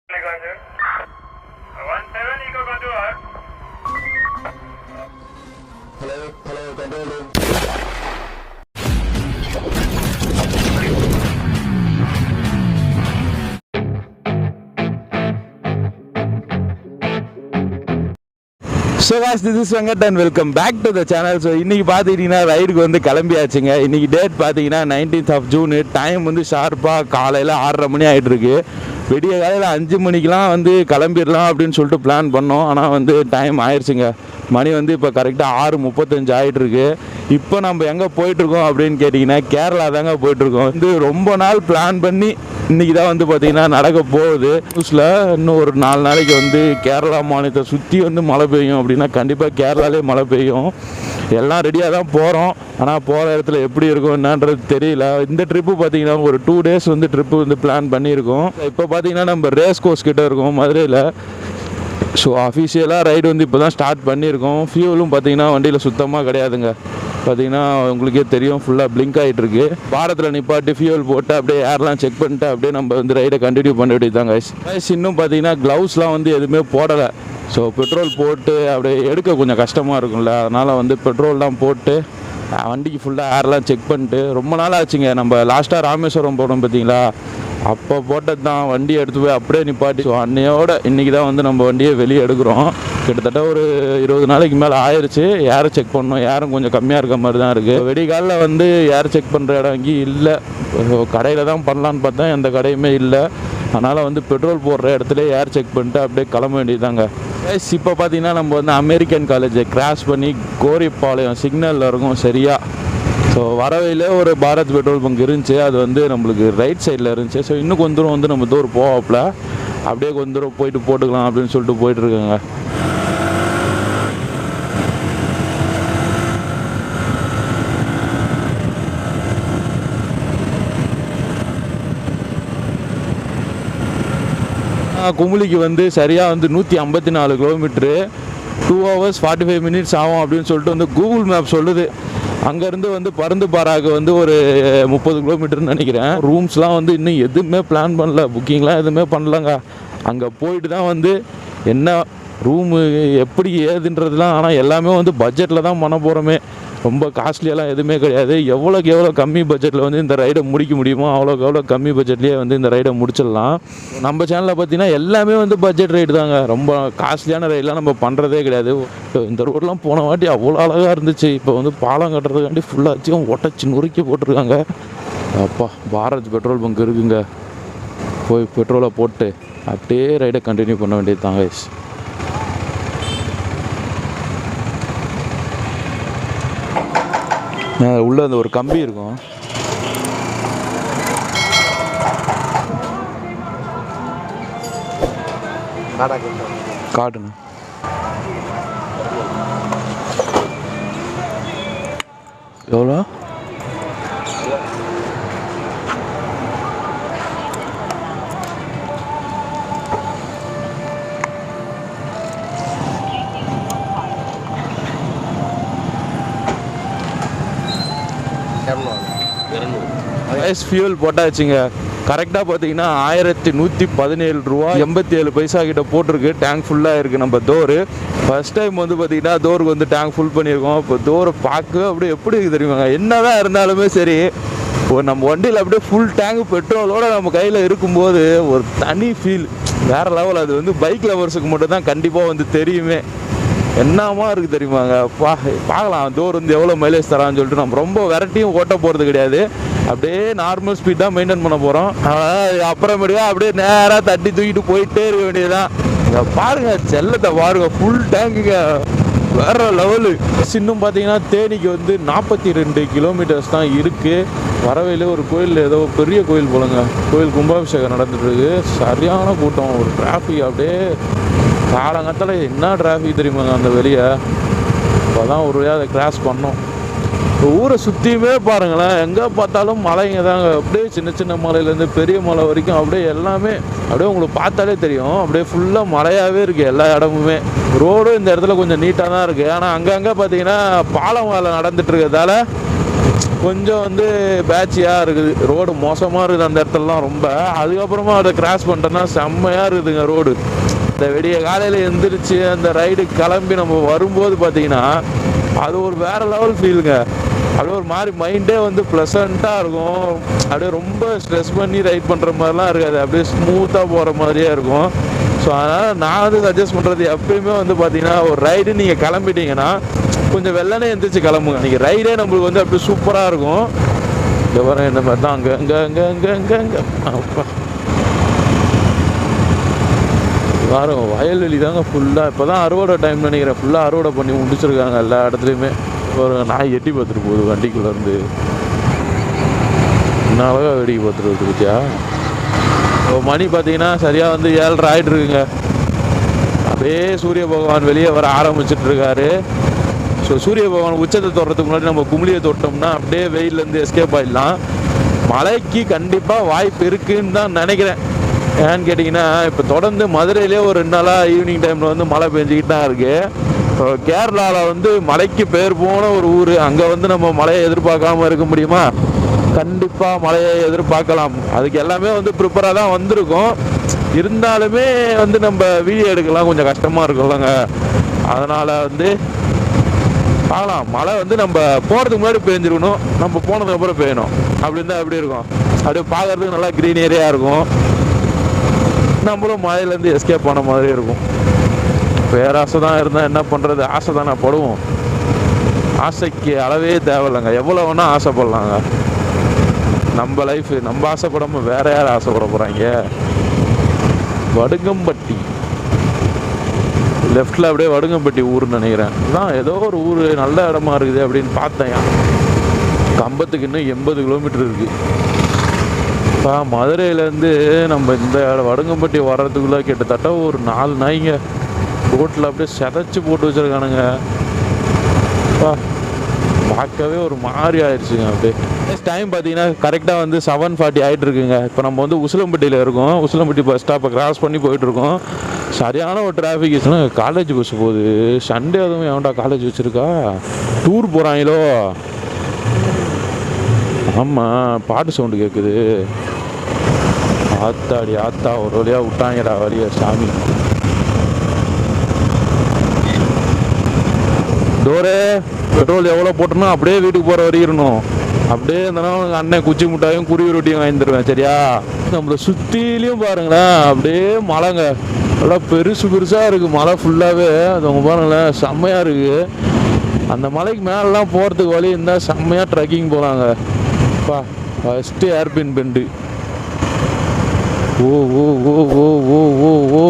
So guys, this is Venkat and welcome back to the channel. So இன்னைக்கு பாத்தீங்கன்னா ரைடுக்கு வந்து கிளம்பியாச்சுங்க. இன்னைக்கு டேட் பாத்தீங்கன்னா 19th of June. டைம் வந்து ஷார்ப்பா காலையில 6:30 மணி ஆயிட்டு இருக்கு. விடிய காலையில் 5 மணிக்கெலாம் வந்து கிளம்பிடலாம் அப்படின்னு சொல்லிட்டு பிளான் பண்ணோம். ஆனால் வந்து டைம் ஆயிடுச்சுங்க. மணி வந்து இப்போ கரெக்டாக 6:35 ஆகிட்டுருக்கு. இப்போ நம்ம எங்கே போயிட்டுருக்கோம் அப்படின்னு கேட்டிங்கன்னா கேரளா தாங்க போயிட்டுருக்கோம். வந்து ரொம்ப நாள் பிளான் பண்ணி இன்றைக்கி தான் வந்து பார்த்திங்கன்னா நடக்க போகுது. நியூஸில் இன்னும் ஒரு 4 நாளைக்கு வந்து கேரளா மாநிலத்தை சுற்றி வந்து மழை பெய்யும் அப்படின்னா கண்டிப்பாக கேரளாலே மழை பெய்யும். எல்லாம் ரெடியாக தான் போகிறோம். ஆனால் போகிற இடத்துல எப்படி இருக்கும் என்னன்றது தெரியல. இந்த ட்ரிப்பு பார்த்திங்கன்னா ஒரு 2 days வந்து ட்ரிப்பு வந்து பிளான் பண்ணியிருக்கோம். இப்போ பார்த்திங்கன்னா நம்ம ரேஸ் கோர்ஸ் கிட்டே இருக்கோம் மதுரையில். ஸோ அஃபிஷியலாக ரைடு வந்து இப்போ தான் ஸ்டார்ட் பண்ணியிருக்கோம். ஃபியூலும் பார்த்திங்கன்னா வண்டியில் சுத்தமாக கிடையாதுங்க. பார்த்திங்கன்னா உங்களுக்கே தெரியும், ஃபுல்லாக பிளிங்க் ஆகிட்டுருக்கு. பாரத்தில் நிப்பாட்டி ஃபியூல் போட்டு அப்படியே ஏர்லாம் செக் பண்ணிட்டு அப்படியே நம்ம வந்து ரைடை கண்டினியூ பண்ண வேண்டியதுதாங்க. கைஸ் இன்னும் பார்த்திங்கன்னா க்ளவுஸ்லாம் வந்து எதுவுமே போடலை. ஸோ பெட்ரோல் போட்டு அப்படியே எடுக்க கொஞ்சம் கஷ்டமாக இருக்கும்ல, அதனால் வந்து பெட்ரோல்லாம் போட்டு வண்டிக்கு ஃபுல்லாக ஏர்லாம் செக் பண்ணிட்டு ரொம்ப நாள் ஆச்சுங்க. நம்ம லாஸ்ட்டாக ராமேஸ்வரம் போனோம் பார்த்தீங்களா, அப்போ போட்டது தான். வண்டியை எடுத்து போய் அப்படியே நிப்பாட்டி ஸோ அன்னையோட இன்றைக்கி தான் வந்து நம்ம வண்டியை வெளியே எடுக்கிறோம். கிட்டத்தட்ட ஒரு 20 நாளைக்கு மேலே ஆயிடுச்சு. ஏரை செக் பண்ணோம், ஏரும் கொஞ்சம் கம்மியாக இருக்க மாதிரி தான் இருக்குது. வெடிகாலில் வந்து ஏர் செக் பண்ணுற இடம் இங்கே இல்லை. கடையில் தான் பண்ணலான்னு பார்த்தா எந்த கடையுமே இல்லை. அதனால் வந்து பெட்ரோல் போடுற இடத்துல ஏர் செக் பண்ணிட்டு அப்படியே கிளம்ப வேண்டியதாங்க. இப்போ பார்த்தீங்கன்னா நம்ம வந்து அமெரிக்கன் காலேஜை கிராஸ் பண்ணி கோரிப்பாளையம் சிக்னலில் இருக்கும் சரியா. ஸோ வரவையில் ஒரு பாரத் பெட்ரோல் பங்க் இருந்துச்சு, அது வந்து நம்மளுக்கு ரைட் சைடில் இருந்துச்சு. ஸோ இன்னும் கொஞ்சம் தூரம் வந்து நம்ம தூரம் போவாப்பில் அப்படியே கொஞ்சம் தூரம் போயிட்டு போட்டுக்கலாம் அப்படின்னு சொல்லிட்டு போயிட்டுருக்காங்க. குமுளிக்கு வந்து சரியாக வந்து 154 கிலோமீட்ரு, 2 hours 45 minutes ஆகும் அப்படின்னு சொல்லிட்டு வந்து கூகுள் மேப் சொல்லுது. அங்கேருந்து வந்து பருந்து பாராக்கு வந்து ஒரு 30 கிலோமீட்டர்னு நினைக்கிறேன். ரூம்ஸ்லாம் வந்து இன்னும் எதுவுமே பிளான் பண்ணல, புக்கிங்லாம் எதுவுமே பண்ணலங்க. அங்கே போயிட்டு தான் வந்து என்ன ரூமு எப்படி ஏதுன்றதுலாம். ஆனால் எல்லாமே வந்து பட்ஜெட்டில் தான் பண்ண போகிறோமே. ரொம்ப காஸ்ட்லியெல்லாம் எதுவுமே கிடையாது. எவ்வளோக்கு எவ்வளோ கம்மி பட்ஜெட்டில் வந்து இந்த ரைடை முடிக்க முடியுமோ அவ்வளோக்கு எவ்வளோ கம்மி பட்ஜெட்லேயே வந்து இந்த ரைடை முடிச்சிடலாம். நம்ம சேனலில் பார்த்தீங்கன்னா எல்லாமே வந்து பட்ஜெட் ரைடு தாங்க. ரொம்ப காஸ்ட்லியான ரைடெலாம் நம்ம பண்ணுறதே கிடையாது. இந்த ரோடெலாம் போன வாட்டி அவ்வளோ அழகாக இருந்துச்சு. இப்போ வந்து பாலம் கட்டுறதுக்காண்டி ஃபுல்லாச்சும் ஒட்டச்சு நுறுக்கி போட்டிருக்காங்க. அப்பா பாரத் பெட்ரோல் பங்க் இருக்குங்க. போய் பெட்ரோலை போட்டு அப்படியே ரைடை கண்டினியூ பண்ண வேண்டியது தாங்க. உள்ளே அந்த ஒரு கம்பி இருக்கும். காட்டுங்க. எவ்வளோ? ஃபியூல் போட்டாச்சுங்க. கரெக்டாக பார்த்தீங்கன்னா 1117 ரூபா 87 பைசா கிட்ட போட்டிருக்கு. டேங்க் ஃபுல்லாக இருக்குது. நம்ம டோரு ஃபஸ்ட் டைம் வந்து பார்த்தீங்கன்னா டோருக்கு வந்து டேங்க் ஃபுல் பண்ணியிருக்கோம். இப்போ டோரை பார்க்க அப்படியே எப்படி இருக்குது தெரியுமாங்க. என்ன தான் இருந்தாலுமே சரி, இப்போ நம்ம வண்டியில் அப்படியே ஃபுல் டேங்க் பெட்ரோலோடு நம்ம கையில் இருக்கும்போது ஒரு தனி ஃபீல் வேறு லெவல். அது வந்து பைக் லவர்ஸுக்கு மட்டும் தான் கண்டிப்பாக வந்து தெரியுமே. என்னமா இருக்குது தெரியுமாங்க. பார்க்கலாம் டோர் வந்து எவ்வளோ மைலேஜ் தரான்னு சொல்லிட்டு. நம்ம ரொம்ப வெரைட்டியும் ஓட்ட போகிறது கிடையாது. அப்படியே நார்மல் ஸ்பீட் தான் மெயின்டைன் பண்ண போகிறோம். அப்புறமேட்டுக்கா அப்படியே நேராக தட்டி தூக்கிட்டு போயிட்டே இருக்க வேண்டியதுதான். இங்கே பாருங்கள், செல்லத்தை பாருங்கள், ஃபுல் டேங்குங்க, வேறு லெவலு. இன்னும் பார்த்தீங்கன்னா தேனிக்கு வந்து 42 கிலோமீட்டர்ஸ் தான் இருக்குது. வரவையில் ஒரு கோயில், ஏதோ பெரிய கோயில் போலங்க, கோயில் கும்பாபிஷேகம் நடந்துட்டுருக்கு. சரியான கூட்டம், ஒரு டிராஃபிக் அப்படியே காலங்கத்தில். என்ன டிராஃபிக் தெரியுமாங்க அந்த வெளியே. இப்போ தான் ஒரு வழியாக அதை கிராஸ் பண்ணோம். ஊரை சுற்றியுமே பாருங்களேன், எங்கே பார்த்தாலும் மலைங்க தாங்க. அப்படியே சின்ன சின்ன மலையிலேருந்து பெரிய மலை வரைக்கும் அப்படியே எல்லாமே அப்படியே உங்களுக்கு பார்த்தாலே தெரியும். அப்படியே ஃபுல்லாக மலையாகவே இருக்குது எல்லா இடமுமே. ரோடும் இந்த இடத்துல கொஞ்சம் நீட்டாக தான் இருக்குது. ஆனால் அங்கங்கே பார்த்தீங்கன்னா பாலம் வேலை நடந்துட்டு இருக்கிறதால கொஞ்சம் வந்து பேட்சியாக இருக்குது, ரோடு மோசமாக இருக்குது அந்த இடத்துலலாம் ரொம்ப. அதுக்கப்புறமா அதை கிராஸ் பண்ணிட்டோன்னா செம்மையாக இருக்குதுங்க ரோடு. இந்த விடிய காலையில் எழுந்திரிச்சு அந்த ரைடு கிளம்பி நம்ம வரும்போது பார்த்தீங்கன்னா அது ஒரு வேறு லெவல் ஃபீலுங்க. அப்படியே ஒரு மாதிரி மைண்டே வந்து ப்ளசண்ட்டாக இருக்கும். அப்படியே ரொம்ப ஸ்ட்ரெஸ் பண்ணி ரைட் பண்ணுற மாதிரிலாம் இருக்காது, அப்படியே ஸ்மூத்தாக போகிற மாதிரியே இருக்கும். ஸோ அதனால் நான் வந்து சஜஸ்ட் பண்ணுறது எப்பயுமே வந்து பார்த்தீங்கன்னா ஒரு ரைடு நீங்கள் கிளம்பிட்டீங்கன்னா கொஞ்சம் வெள்ளனே எழுந்திரிச்சு கிளம்புங்க. நீங்கள் ரைடே நம்மளுக்கு வந்து அப்படியே சூப்பராக இருக்கும். இந்த வர இந்த மாதிரி தான் அங்கே அப்பா வாரம் வயல்வெளி தாங்க ஃபுல்லாக. இப்போ தான் அறுவடை டைம் நினைக்கிறேன், ஃபுல்லாக அறுவடை பண்ணி முடிச்சிருக்காங்க எல்லா இடத்துலையுமே. ஒரு நாய் எட்டி பார்த்துட்டு போகுது வண்டிக்குள்ளேருந்து. என்ன அழகாக வேடிக்கை பார்த்துட்டு வருது பற்றியா. இப்போ மணி பார்த்தீங்கன்னா சரியாக வந்து 7:30 ஆகிட்டு இருக்குங்க. அப்படியே சூரிய பகவான் வெளியே வர ஆரம்பிச்சிட்டு இருக்காரு. ஸோ சூரிய பகவான் உச்சத்தை தொடுறதுக்கு முன்னாடி நம்ம குமிழியை தொட்டோம்னா அப்படியே வெயிலேருந்து எஸ்கேப் ஆகிடலாம். மழைக்கு கண்டிப்பாக வாய்ப்பு இருக்குதுன்னு தான் நினைக்கிறேன். ஏன்னு கேட்டிங்கன்னா இப்போ தொடர்ந்து மதுரையிலே ஒரு 2 நாளாக ஈவினிங் டைமில் வந்து மழை பெஞ்சிக்கிட்டு தான் இருக்குது. கேரளாவில் வந்து மழைக்கு பேர் போன ஒரு ஊர், அங்கே வந்து நம்ம மழையை எதிர்பார்க்காம இருக்க முடியுமா? கண்டிப்பாக மழையை எதிர்பார்க்கலாம். அதுக்கு எல்லாமே வந்து ப்ரிப்பராக தான் வந்திருக்கோம். இருந்தாலுமே வந்து நம்ம வீடியோ எடுக்கலாம் கொஞ்சம் கஷ்டமாக இருக்கும்லங்க. அதனால் வந்து பார்க்கலாம். மழை வந்து நம்ம போகிறதுக்கு முன்னாடி பெஞ்சிருக்கணும், நம்ம போனதுக்கு அப்புறம் பெய்யணும். அப்படி இருந்தால் எப்படி இருக்கும்? அப்படியே பார்க்குறதுக்கு நல்லா க்ரீன் ஏரியா இருக்கும், நம்மளும் மழையிலேருந்து எஸ்கேப் பண்ண மாதிரி இருக்கும். பேராசை தான் இருந்தால் என்ன பண்ணுறது, ஆசை தானே படுவோம். ஆசைக்கு அளவே தேவையில்லைங்க, எவ்வளோ வேணால் ஆசைப்படலாங்க. நம்ம லைஃபு நம்ம ஆசைப்படாமல் வேற யார் ஆசைப்பட போகிறாங்க? வடுங்கம்பட்டி லெஃப்டில் அப்படியே வடுங்கம்பட்டி ஊர்னு நினைக்கிறேன். தான் ஏதோ ஒரு ஊர் நல்ல இடமா இருக்குது அப்படின்னு பார்த்தேன். கம்பத்துக்கு இன்னும் 80 கிலோமீட்டர் இருக்குது. இப்போ மதுரையிலேருந்து நம்ம இந்த வடுங்கம்பட்டி வர்றதுக்குள்ளே கிட்டத்தட்ட ஒரு 4 நாய்ங்க ரோட்டில் அப்படியே செதைச்சி போட்டு வச்சுருக்கானுங்க. பார்க்கவே ஒரு மாதிரி ஆயிடுச்சுங்க. அப்படியே டைம் பார்த்தீங்கன்னா கரெக்டாக வந்து 7:40 ஆகிட்டு இருக்குங்க. இப்போ நம்ம வந்து உசிலம்பட்டியில் இருக்கோம். உசிலம்பட்டி பஸ் ஸ்டாப்பை கிராஸ் பண்ணி போயிட்டுருக்கோம். சரியான ஒரு டிராஃபிக் இஷ்யூனா காலேஜ் பஸ் போகுது. சண்டே அதுவும் எவன்டா காலேஜ் வச்சுருக்கா, டூர் போகிறாங்களோ? ஆமாம், பாட்டு சவுண்டு கேட்குது. ஆத்தாடி ஆத்தா, ஒரு வழியாக விட்டாங்கடா வழியா சாமி. டோரே பெட்ரோல் எவ்வளோ போட்டோன்னா அப்படியே வீட்டுக்கு போகிற வரைக்கணும். அப்படியே இருந்தனா அண்ணன் குச்சி முட்டாயும் குருவி ரொட்டியும் வாங்கி தருவேன் சரியா. நம்மளை சுற்றிலையும் பாருங்களேன் அப்படியே மலைங்க, நல்லா பெருசு பெருசாக இருக்குது மலை ஃபுல்லாகவே. அது அவங்க பாருங்களேன் செம்மையாக இருக்குது. அந்த மலைக்கு மேலெலாம் போகிறதுக்கு வழி இருந்தால் செம்மையாக ட்ரெக்கிங் போகலாங்க. பா ஃபஸ்ட்டு ஏர்பின் பெண்டு. ஓ ஓ ஓ ஓ ஓ ஓ ஓ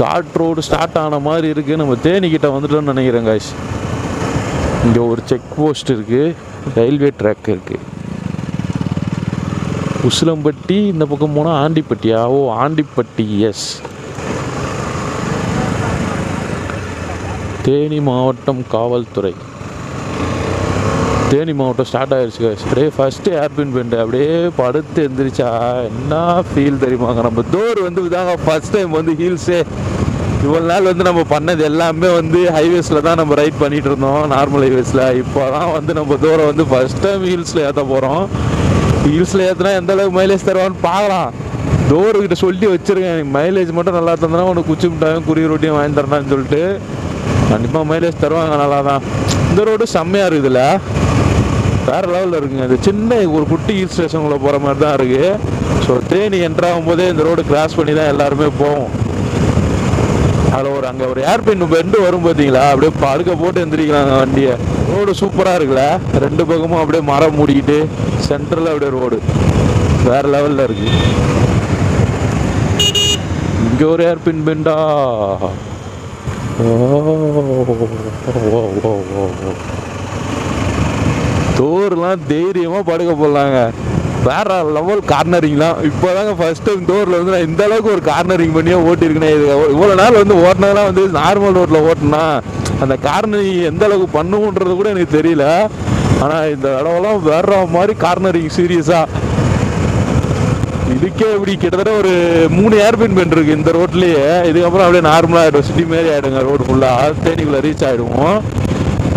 காட் ரோடு ஸ்டார்ட் ஆன மாதிரி இருக்குது. நம்ம தேனிக்கிட்ட வந்துட்டோம்னு நினைக்கிறேன் காய்ஸ். இங்கே ஒரு செக் போஸ்ட் இருக்குது, ரயில்வே ட்ராக் இருக்குது. உசிலம்பட்டி இந்த பக்கம் போனால் ஆண்டிப்பட்டியா? ஓ ஆண்டிப்பட்டி, எஸ். தேனி மாவட்டம் காவல்துறை. தேனி மாவட்டம் ஸ்டார்ட் ஆகிடுச்சு. அப்படியே ஃபஸ்ட்டு ஏர்பின் பெண்டு அப்படியே படுத்து எழுந்திரிச்சா என்ன ஃபீல் தெரியுமாங்க. நம்ம டோர் வந்து இதாங்க ஃபஸ்ட் டைம் வந்து ஹீல்ஸே. இவ்வளோ நாள் வந்து நம்ம பண்ணது எல்லாமே வந்து ஹைவேஸில் தான் நம்ம ரைட் பண்ணிகிட்டு இருந்தோம், நார்மல் ஹைவேஸில். இப்போ தான் வந்து நம்ம டோரை வந்து ஃபஸ்ட் டைம் ஹீல்ஸில் ஏற்ற போகிறோம். ஹீல்ஸில் ஏற்றினா எந்த அளவுக்கு மைலேஜ் தருவான்னு பார்க்கலாம். டோருக்கிட்ட சொல்லி வச்சுருக்கேன், மைலேஜ் மட்டும் நல்லா தந்தனா உனக்கு குச்சி மிட்டாயும் குருவி ரொட்டியும் வாங்கி தரேன்னு சொல்லிட்டு. கண்டிப்பாக மைலேஜ் தருவாங்க நல்லா தான். இந்த ரோடு செம்மையாக இருக்குதுல்ல, வேறு லெவலில் இருக்குங்க. இது சின்ன ஒரு குட்டி ஹில் ஸ்டேஷனுக்குள்ளே போகிற மாதிரி தான் இருக்குது. ஸோ தேனி என்ட்ராகும் போதே இந்த ரோடு கிராஸ் பண்ணி தான் எல்லாருமே போவோம். அதில் அங்கே ஒரு ஏர்பின் பெண்டு வரும் பார்த்தீங்களா, அப்படியே படுக்க போட்டு எந்திரிக்கலாங்க வண்டியை. ரோடு சூப்பராக இருக்குல்ல, 2 பக்கமும் அப்படியே மரம் மூடிக்கிட்டு சென்டரில் அப்படியே ரோடு வேறு லெவலில் இருக்குது. இங்கே ஒரு ஏர்பின் பெண்டா. டோர்லாம் தைரியமாக படுக்க போடலாங்க, வேற லெவல் கார்னரிங்லாம். இப்போ தாங்க ஃபர்ஸ்ட் டைம் டோரில் வந்து நான் இந்த அளவுக்கு ஒரு கார்னரிங் பண்ணியே ஓட்டியிருக்கேனே. இது இவ்வளோ நாள் வந்து ஓட்டினதெல்லாம் வந்து நார்மல் ரோட்டில் ஓட்டினா அந்த கார்னரிங் எந்த அளவுக்கு பண்ணுன்றது கூட எனக்கு தெரியல. ஆனால் இந்த இடம்லாம் வேற மாதிரி கார்னரிங் சீரியஸாக. இதுக்கே இப்படி கிட்டத்தட்ட ஒரு 3 ஏர்பின் பெண்ட் இருக்குது இந்த ரோட்லேயே. இதுக்கப்புறம் அப்படியே நார்மலாக ஆகிடும், சிட்டி மாரி ஆகிடுங்க ரோடு ஃபுல்லாக. தேனிக்குள்ளே ரீச் ஆகிடுவோம்.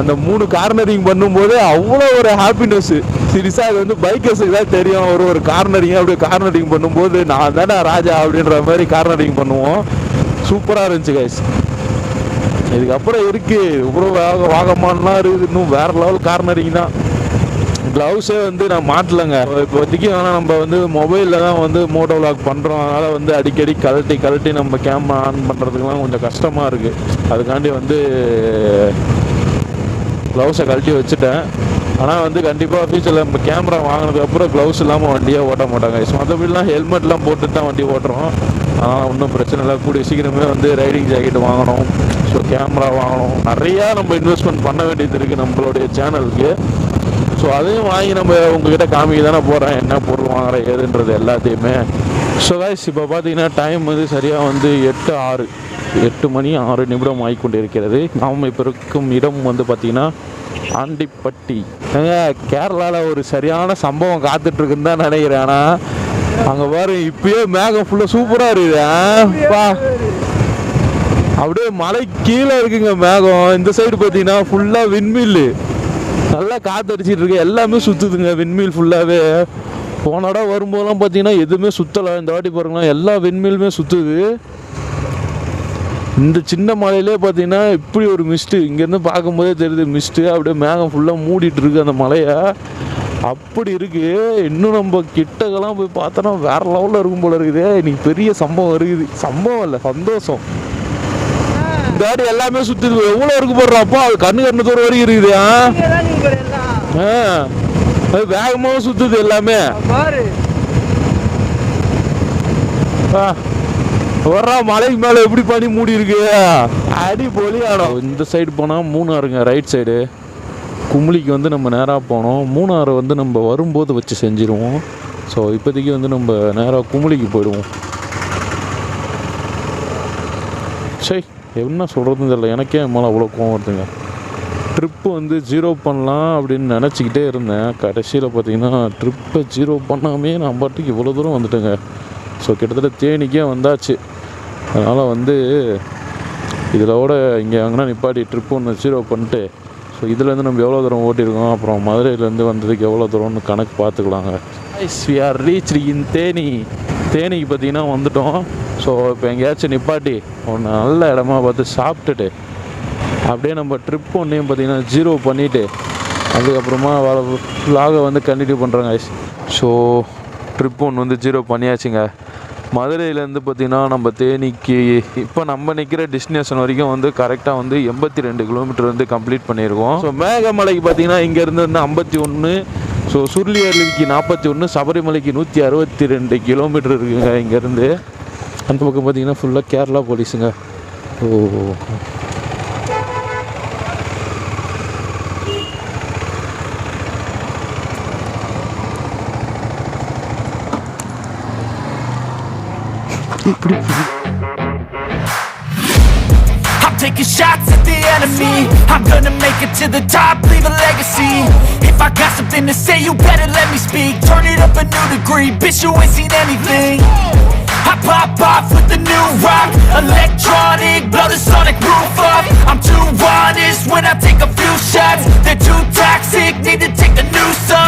அந்த 3 கார்னரிங் பண்ணும்போது அவ்வளோ ஒரு ஹாப்பினஸ்ஸு. சீரியஸாக அது வந்து பைக்கர்ஸுக்கு தான் தெரியும். ஒரு கார்னரிங் அப்படியே கார்னரிங் பண்ணும்போது நான் தானே ராஜா அப்படின்ற மாதிரி கார்னரிங் பண்ணுவோம். சூப்பராக இருந்துச்சு கைஸ். இதுக்கப்புறம் இருக்குது இவ்வளோ வாகமானலாம் இருக்குது. இன்னும் வேறு லெவல் கார்னரிங் தான். க்ளவுஸே வந்து நான் மாட்டலைங்க இப்போதைக்கு. ஆனால் நம்ம வந்து மொபைலில் தான் வந்து மோட்டோ விளாக் பண்ணுறோம். அதனால் வந்து அடிக்கடி கழட்டி நம்ம கேமரா ஆன் பண்ணுறதுக்குலாம் கொஞ்சம் கஷ்டமாக இருக்குது. அதுக்காண்டி வந்து க்ளவுஸை கழட்டி வச்சுட்டேன். ஆனால் வந்து கண்டிப்பாக ஃபியூச்சரில் நம்ம கேமரா வாங்கினதுக்கப்புறம் க்ளவுஸ் இல்லாமல் வண்டியே ஓட்ட மாட்டாங்க. மற்றபடிலாம் ஹெல்மெட்லாம் போட்டு தான் வண்டி ஓட்டுறோம். அதனால் ஒன்றும் பிரச்சனை இல்லை. கூடிய சீக்கிரமே வந்து ரைடிங் ஜாக்கெட் வாங்கணும். ஸோ கேமரா வாங்கணும். நிறையா நம்ம இன்வெஸ்ட்மெண்ட் பண்ண வேண்டியது இருக்குது நம்மளுடைய சேனலுக்கு. ஸோ அதையும் வாங்கி நம்ம உங்ககிட்ட காமிக்க தானே போகிறேன் என்ன பொருள் வாங்குற ஏதுன்றது எல்லாத்தையுமே. ஸோ கைஸ் இப்போ பார்த்தீங்கன்னா டைம் வந்து சரியாக வந்து 8 மணி 6 நிமிடம் ஆகிக்கொண்டு இருக்கிறது. நாம் இப்போ இருக்கும் இடம் வந்து பார்த்திங்கன்னா ஆண்டிப்பட்டி. கேரளாவில் ஒரு சரியான சம்பவம் காத்துட்ருக்குன்னு தான் நினைக்கிறேன். ஆனால் அங்கே பாரு இப்பயே மேகம் ஃபுல்லாக சூப்பராக இருக்குதுப்பா. அப்படியே மலை கீழே இருக்குங்க மேகம். இந்த சைடு பார்த்தீங்கன்னா ஃபுல்லாக விண்மில்லு, நல்லா காற்றடிச்சிட்டு இருக்கு. எல்லாமே சுற்றுதுங்க விண்மில் ஃபுல்லாகவே. போனோட வரும்போதெல்லாம் பார்த்தீங்கன்னா எதுவுமே சுற்றலை. இந்த வாட்டி பாருங்களா எல்லா விண்மிலுமே சுற்றுது. இந்த சின்ன மலையிலே பார்த்தீங்கன்னா இப்படி ஒரு மிஸ்ட்டு இங்கேருந்து பார்க்கும்போதே தெரியுது. மிஸ்ட்டு அப்படியே மேகம் ஃபுல்லாக மூடிட்டு இருக்கு அந்த மலையை. அப்படி இருக்குது. இன்னும் நம்ம கிட்டக்கெல்லாம் போய் பார்த்தோன்னா வேறு லெவலில் இருக்கும் போல இருக்குது. இன்னைக்கு பெரிய சம்பவம் இருக்குது. சம்பவம் இல்லை, சந்தோஷம். இந்த வாட்டி எல்லாமே சுற்றுது. எவ்வளோ இருக்கு போடுறாப்போ அது கண்ணு தூரம் வரைக்கும் இருக்குது. அது வேகமாக சுற்றுது எல்லாமே. வர்றா மலைக்கு மேலே எப்படி பண்ணி மூடி இருக்கு. அடி பொலியானோம். இந்த சைடு போனால் மூணாறுங்க, ரைட் சைடு. குமுளிக்கு வந்து நம்ம நேராக போனோம். மூணாறு வந்து நம்ம வரும்போது வச்சு செஞ்சிருவோம். ஸோ இப்போதைக்கு வந்து நம்ம நேராக குமுளிக்கு போயிடுவோம். சரி என்ன சொல்கிறதுன்னு தெரியல. எனக்கே மேலே அவ்வளோ கோவம் வருதுங்க. ட்ரிப்பு வந்து 0 பண்ணலாம் அப்படின்னு நினச்சிக்கிட்டே இருந்தேன். கடைசியில் பார்த்தீங்கன்னா ட்ரிப்பை 0 பண்ணாமே நான் பாட்டுக்கு இவ்வளோ தூரம் வந்துட்டேங்க. ஸோ கிட்டத்தட்ட தேனிக்கே வந்தாச்சு. அதனால் வந்து இதிலோட இங்கே அங்கன்னா நிப்பாட்டி ட்ரிப்பு ஒன்று 0 பண்ணிட்டு ஸோ இதுலேருந்து நம்ம எவ்வளோ தூரம் ஓட்டியிருக்கோம், அப்புறம் மதுரையிலேருந்து வந்ததுக்கு எவ்வளோ தூரம்னு கணக்கு பார்த்துக்கலாங்க. We are reach in Theni. தேனிக்கு பார்த்தீங்கன்னா வந்துட்டோம். ஸோ இப்போ எங்கேயாச்சும் நிப்பாட்டி ஒன்று நல்ல இடமா பார்த்து சாப்பிட்டுட்டு அப்படியே நம்ம ட்ரிப் ஒன்றையும் பார்த்தீங்கன்னா 0 பண்ணிவிட்டு அதுக்கப்புறமா vlog வந்து கண்டினியூ பண்ணுறோங்க. ஸோ ட்ரிப் ஒன்று வந்து 0 பண்ணியாச்சுங்க. மதுரையிலேருந்து பார்த்திங்கன்னா நம்ம தேனிக்கு இப்போ நம்ம நிற்கிற டெஸ்டினேஷன் வரைக்கும் வந்து கரெக்டாக வந்து 82 கிலோமீட்டர் வந்து கம்ப்ளீட் பண்ணியிருக்கோம். ஸோ மேகமலைக்கு பார்த்திங்கன்னா இங்கேருந்து வந்து 51, ஸோ சுருளியருவிக்கு 41, சபரிமலைக்கு 162 கிலோமீட்டர் இருக்குங்க இங்கேருந்து. அந்த பக்கம் பார்த்திங்கன்னா ஃபுல்லாக கேரளா போலீஸுங்க. ஓ I'm taking shots at the enemy. I'm gonna make it to the top, leave a legacy. If I got something to say, you better let me speak. Turn it up a new degree, bitch, you ain't seen anything. I pop off with the new rock, electronic, blow the sonic roof up. I'm too honest when I take a few shots. They're too toxic, need to take a new song.